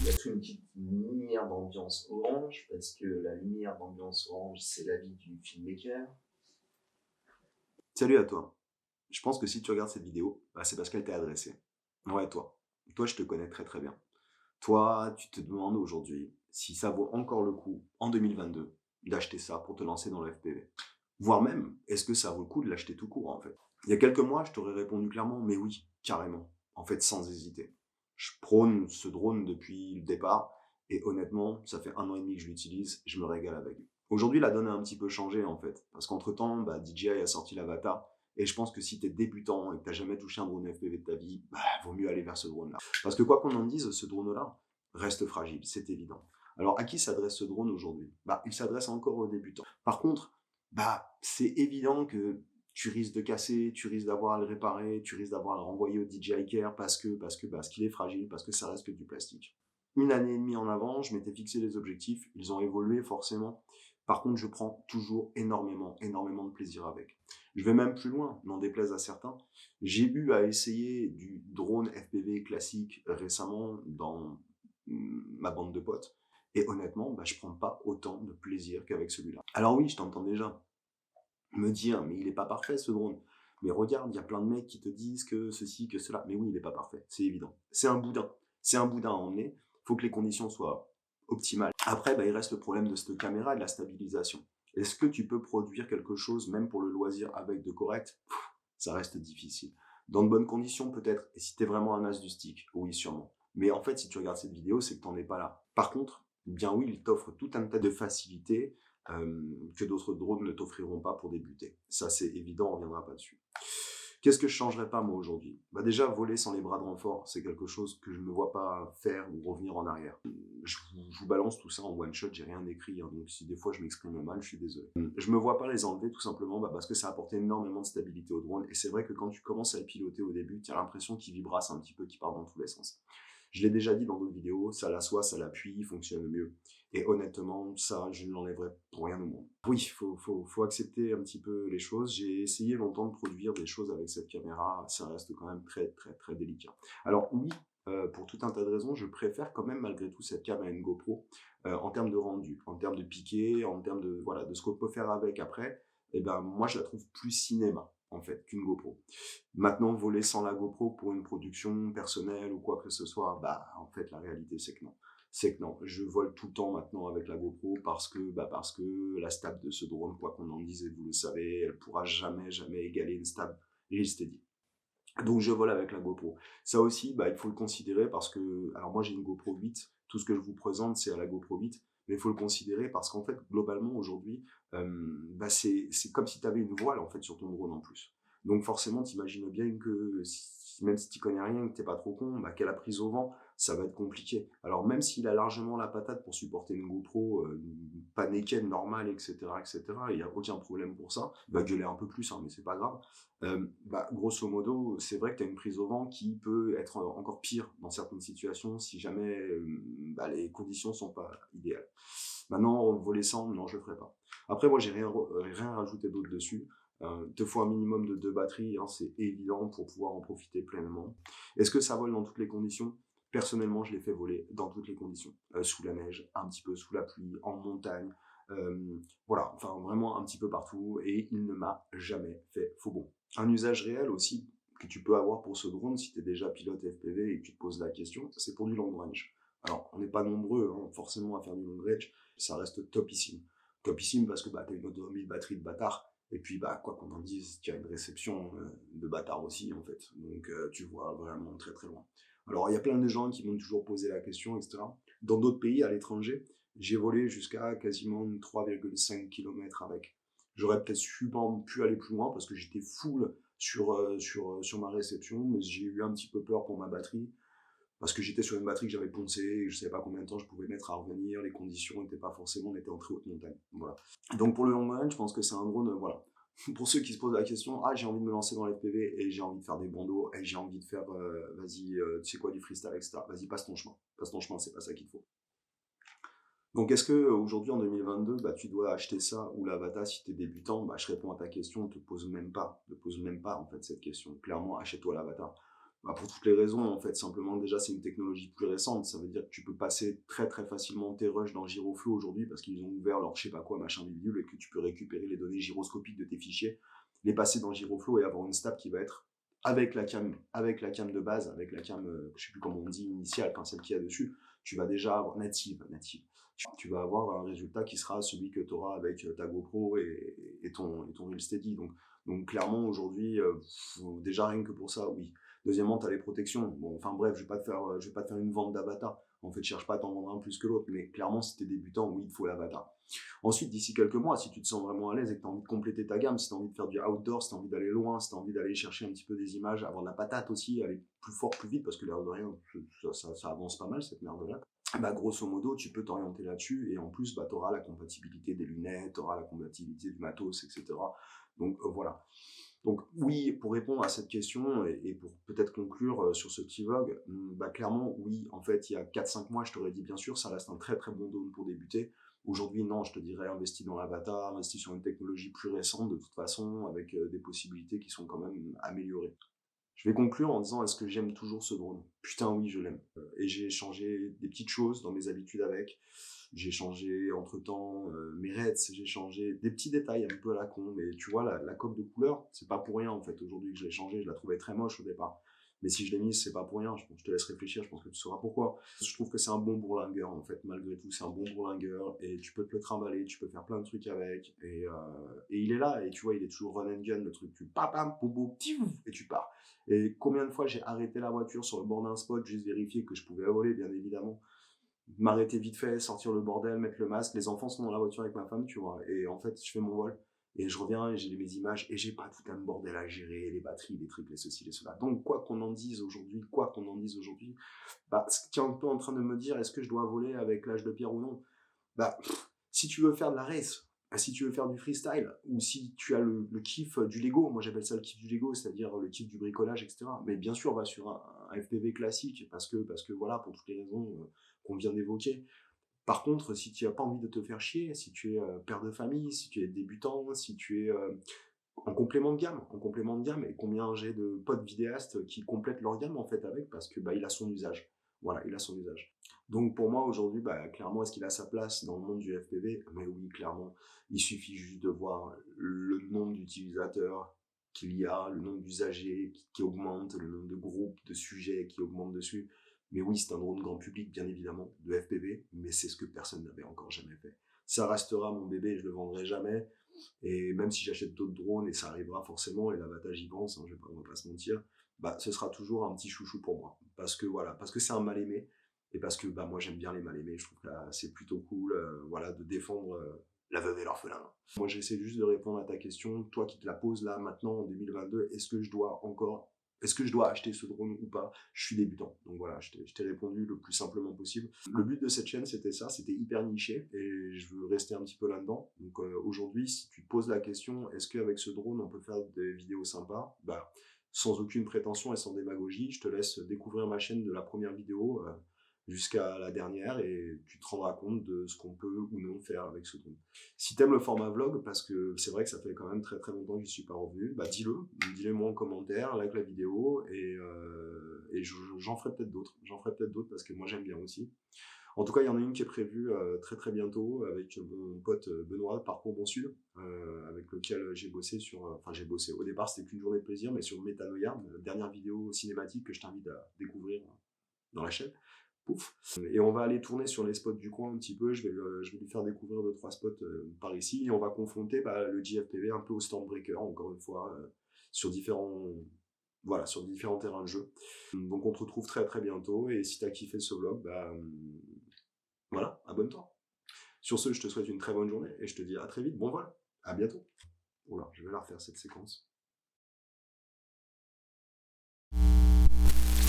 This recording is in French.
mettre une petite lumière d'ambiance orange, parce que la lumière d'ambiance orange, c'est la vie du filmmaker. Salut à toi. Je pense que si tu regardes cette vidéo, c'est parce qu'elle t'est adressée. Ouais, toi. Toi, je te connais très très bien. Toi, tu te demandes aujourd'hui si ça vaut encore le coup, en 2022, d'acheter ça pour te lancer dans le FPV. Voire même, est-ce que ça vaut le coup de l'acheter tout court, en fait. Il y a quelques mois, je t'aurais répondu clairement, mais oui, carrément. En fait, sans hésiter. Je prône ce drone depuis le départ, et honnêtement, ça fait 1 an et demi que je l'utilise, je me régale avec. Aujourd'hui, la donne a un petit peu changé, en fait. Parce qu'entre-temps, DJI a sorti l'Avatar, et je pense que si t'es débutant et que t'as jamais touché un drone FPV de ta vie, vaut mieux aller vers ce drone-là. Parce que quoi qu'on en dise, ce drone-là reste fragile, c'est évident. Alors, à qui s'adresse ce drone aujourd'hui? Il s'adresse encore aux débutants. Par contre, c'est évident que tu risques de casser, tu risques d'avoir à le réparer, tu risques d'avoir à le renvoyer au DJI Care parce qu'il est fragile, parce que ça reste que du plastique. 1 année et demie en avant, je m'étais fixé les objectifs, ils ont évolué forcément. Par contre, je prends toujours énormément de plaisir avec. Je vais même plus loin, n'en déplaise à certains. J'ai eu à essayer du drone FPV classique récemment dans ma bande de potes. Et honnêtement, je prends pas autant de plaisir qu'avec celui-là. Alors oui, je t'entends déjà me dire, mais il est pas parfait ce drone. Mais regarde, il y a plein de mecs qui te disent que ceci, que cela. Mais oui, il est pas parfait, c'est évident. C'est un boudin. C'est un boudin à emmener. Il faut que les conditions soient optimales. Après, il reste le problème de cette caméra et de la stabilisation. Est-ce que tu peux produire quelque chose, même pour le loisir, avec de correct? Ça reste difficile. Dans de bonnes conditions, peut-être. Et si t'es vraiment un as du stick, oui, sûrement. Mais en fait, si tu regardes cette vidéo, c'est que t'en es pas là. Par contre, bien oui, il t'offre tout un tas de facilités que d'autres drones ne t'offriront pas pour débuter. Ça, c'est évident, on reviendra pas dessus. Qu'est-ce que je changerais pas, moi, aujourd'hui? Déjà, voler sans les bras de renfort, c'est quelque chose que je ne me vois pas faire ou revenir en arrière. Je vous balance tout ça en one shot, j'ai rien écrit, hein, donc si des fois je m'exprime mal, je suis désolé. Je me vois pas les enlever tout simplement parce que ça apporte énormément de stabilité au drone, et c'est vrai que quand tu commences à le piloter au début, tu as l'impression qu'il vibrasse un petit peu, qu'il part dans tous les sens. Je l'ai déjà dit dans d'autres vidéos, ça l'assoit, ça l'appuie, il fonctionne mieux. Et honnêtement, ça, je ne l'enlèverai pour rien au monde. Oui, faut accepter un petit peu les choses. J'ai essayé longtemps de produire des choses avec cette caméra, ça reste quand même très délicat. Alors oui, pour tout un tas de raisons, je préfère quand même malgré tout cette cam à une GoPro en termes de rendu, en termes de piqué, en termes de voilà de ce qu'on peut faire avec après. Et moi je la trouve plus cinéma en fait qu'une GoPro. Maintenant, voler sans la GoPro pour une production personnelle ou quoi que ce soit, en fait, la réalité, c'est que non. C'est que non. Je vole tout le temps maintenant avec la GoPro parce que la stab de ce drone, quoi qu'on en dise, et vous le savez, elle pourra jamais égaler une stab Real Steady. Donc, je vole avec la GoPro. Ça aussi, il faut le considérer parce que, alors moi, j'ai une GoPro 8. Tout ce que je vous présente, c'est à la GoPro 8. Mais il faut le considérer parce qu'en fait, globalement, aujourd'hui, c'est comme si tu avais une voile, en fait, sur ton drone en plus. Donc forcément, t'imagines bien que même si tu connais rien, que t'es pas trop con, qu'à la prise au vent, ça va être compliqué. Alors même s'il a largement la patate pour supporter une GoPro, pas naked, normale, etc., il y a aucun problème pour ça. Il va gueuler un peu plus, hein, mais c'est pas grave. Grosso modo, c'est vrai que tu as une prise au vent qui peut être encore pire dans certaines situations si jamais les conditions sont pas idéales. Maintenant, voler sans, non, je le ferai pas. Après, moi, j'ai rien rajouté d'autre dessus. Te faut un minimum de 2 batteries, hein, c'est évident pour pouvoir en profiter pleinement. Est-ce que ça vole dans toutes les conditions? Personnellement, je l'ai fait voler dans toutes les conditions. Sous la neige, un petit peu sous la pluie, en montagne, voilà, enfin vraiment un petit peu partout, et il ne m'a jamais fait faux bon. Un usage réel aussi que tu peux avoir pour ce drone si tu es déjà pilote FPV et que tu te poses la question, c'est pour du long range. Alors, on n'est pas nombreux forcément à faire du long range, ça reste topissime. Topissime parce que tu as une autonomie de batterie de bâtard, et puis quoi qu'on en dise, tu as une réception de bâtard aussi en fait, donc tu vois vraiment très loin. Alors il y a plein de gens qui m'ont toujours posé la question, etc. Dans d'autres pays, à l'étranger, j'ai volé jusqu'à quasiment 3,5 km avec. J'aurais peut-être pu aller plus loin parce que j'étais full sur ma réception, mais j'ai eu un petit peu peur pour ma batterie parce que j'étais sur une batterie que j'avais poncée et je savais pas combien de temps je pouvais mettre à revenir, les conditions n'étaient pas forcément, on était en très haute montagne. Voilà. Donc pour le long range, je pense que c'est un drone, voilà. Pour ceux qui se posent la question, j'ai envie de me lancer dans l'FPV et j'ai envie de faire des bandeaux et j'ai envie de faire, vas-y, tu sais quoi, du freestyle, etc. Vas-y, passe ton chemin. Passe ton chemin, c'est pas ça qu'il faut. Donc est-ce que aujourd'hui en 2022, tu dois acheter ça ou l'Avatar si tu es débutant? Je réponds à ta question, ne te pose même pas en fait cette question. Clairement, achète-toi l'Avatar. Bah, pour toutes les raisons, en fait. Simplement, déjà, c'est une technologie plus récente. Ça veut dire que tu peux passer très, très facilement tes rushs dans Giroflow aujourd'hui parce qu'ils ont ouvert leur je sais pas quoi, machin bidule, et que tu peux récupérer les données gyroscopiques de tes fichiers, les passer dans Giroflow et avoir une stab qui va être avec la cam de base, avec la cam, je sais plus comment on dit, initiale, enfin celle qu'il y a dessus, tu vas déjà avoir native. Tu vas avoir un résultat qui sera celui que tu auras avec ta GoPro et ton Real Steady. Donc clairement, aujourd'hui, déjà rien que pour ça, oui. Deuxièmement, tu as les protections. Bon, enfin bref, je vais pas te faire une vente d'avatar. En fait, je cherche pas à t'en vendre un plus que l'autre, mais clairement, si tu es débutant, oui, il te faut l'avatar. Ensuite, d'ici quelques mois, si tu te sens vraiment à l'aise et que tu as envie de compléter ta gamme, si tu as envie de faire du outdoor, si tu as envie d'aller loin, si tu as envie d'aller chercher un petit peu des images, avoir de la patate aussi, aller plus fort, plus vite, parce que l'air de rien, ça avance pas mal cette merde-là. Bah, grosso modo, tu peux t'orienter là-dessus et en plus, bah, tu auras la compatibilité des lunettes, tu auras la compatibilité du matos, etc. Donc voilà. Donc oui, pour répondre à cette question et pour peut-être conclure sur ce petit vlog, bah, clairement, oui, en fait, il y a 4-5 mois, je t'aurais dit bien sûr, ça reste un très très bon dôme pour débuter. Aujourd'hui, non, je te dirais investis dans l'avatar, investis sur une technologie plus récente de toute façon, avec des possibilités qui sont quand même améliorées. Je vais conclure en disant, est-ce que j'aime toujours ce drone? Putain, oui, je l'aime. Et j'ai changé des petites choses dans mes habitudes avec. J'ai changé entre-temps mes reds, j'ai changé des petits détails un peu à la con, mais tu vois, la coque de couleur, c'est pas pour rien en fait. Aujourd'hui que je l'ai changé, je la trouvais très moche au départ. Mais si je l'ai mise, c'est pas pour rien. Je te laisse réfléchir, je pense que tu sauras pourquoi. Je trouve que c'est un bon bourlingueur en fait, malgré tout, c'est un bon bourlingueur et tu peux te le trimballer, tu peux faire plein de trucs avec. Et il est là, et tu vois, il est toujours run and gun, le truc. Tu pam pam, boum, et tu pars. Et combien de fois j'ai arrêté la voiture sur le bord d'un spot, juste vérifier que je pouvais voler, bien évidemment, m'arrêter vite fait, sortir le bordel, mettre le masque, les enfants sont dans la voiture avec ma femme, tu vois, et en fait, je fais mon vol, et je reviens, et j'ai mes images, et j'ai pas tout un bordel à gérer, les batteries, les trucs, les ceci, les cela. Donc, quoi qu'on en dise aujourd'hui, bah, tu es un peu en train de me dire, est-ce que je dois voler avec l'âge de pierre ou non? Bah, si tu veux faire de la race, si tu veux faire du freestyle, ou si tu as le kiff du Lego, moi j'appelle ça le kiff du Lego, c'est-à-dire le kiff du bricolage, etc. Mais bien sûr, va sur un FPV classique, parce que voilà, pour toutes les raisons qu'on vient d'évoquer. Par contre, si tu n'as pas envie de te faire chier, si tu es père de famille, si tu es débutant, si tu es en complément de gamme, et combien j'ai de potes vidéastes qui complètent leur gamme en fait avec, parce que bah, il a son usage. Voilà, il a son usage. Donc pour moi aujourd'hui, bah, clairement, est-ce qu'il a sa place dans le monde du FPV? Mais oui, clairement. Il suffit juste de voir le nombre d'utilisateurs qu'il y a, le nombre d'usagers qui augmente, le nombre de groupes, de sujets qui augmentent dessus. Mais oui, c'est un drone grand public, bien évidemment, de FPV, mais c'est ce que personne n'avait encore jamais fait. Ça restera mon bébé, je le vendrai jamais. Et même si j'achète d'autres drones, et ça arrivera forcément, et l'avatar j'y pense, hein, on va pas se mentir, bah, ce sera toujours un petit chouchou pour moi. Parce que voilà, parce que c'est un mal aimé, et parce que bah, moi j'aime bien les mal aimés, je trouve que c'est plutôt cool voilà, de défendre la veuve et l'orphelin. Moi j'essaie juste de répondre à ta question, toi qui te la poses là maintenant en 2022, est-ce que je dois acheter ce drone ou pas? Je suis débutant, donc voilà, je t'ai répondu le plus simplement possible. Le but de cette chaîne, c'était ça, c'était hyper niché, et je veux rester un petit peu là-dedans. Donc aujourd'hui, si tu te poses la question, est-ce qu'avec ce drone, on peut faire des vidéos sympas? Bah, sans aucune prétention et sans démagogie, je te laisse découvrir ma chaîne de la première vidéo jusqu'à la dernière, et tu te rendras compte de ce qu'on peut ou non faire avec ce drone. Si t'aimes le format vlog, parce que c'est vrai que ça fait quand même très très longtemps que je suis pas revenu, bah dis-le moi en commentaire, like la vidéo, et j'en ferai peut-être d'autres. J'en ferai peut-être d'autres parce que moi j'aime bien aussi. En tout cas, il y en a une qui est prévue très très bientôt avec mon pote Benoît, Parcours Bon Sud, avec lequel j'ai bossé j'ai bossé. Au départ, c'était qu'une journée de plaisir, mais sur Metanoia, dernière vidéo cinématique que je t'invite à découvrir dans la chaîne. Pouf. Et on va aller tourner sur les spots du coin un petit peu, je vais lui faire découvrir 2-3 spots par ici, et on va confronter le JFPV un peu au Stormbreaker, encore une fois, sur différents terrains de jeu. Donc on te retrouve très très bientôt, et si t'as kiffé ce vlog, voilà, abonne-toi. Sur ce, je te souhaite une très bonne journée, et je te dis à très vite, bon vol, à bientôt. Oula, je vais la refaire cette séquence.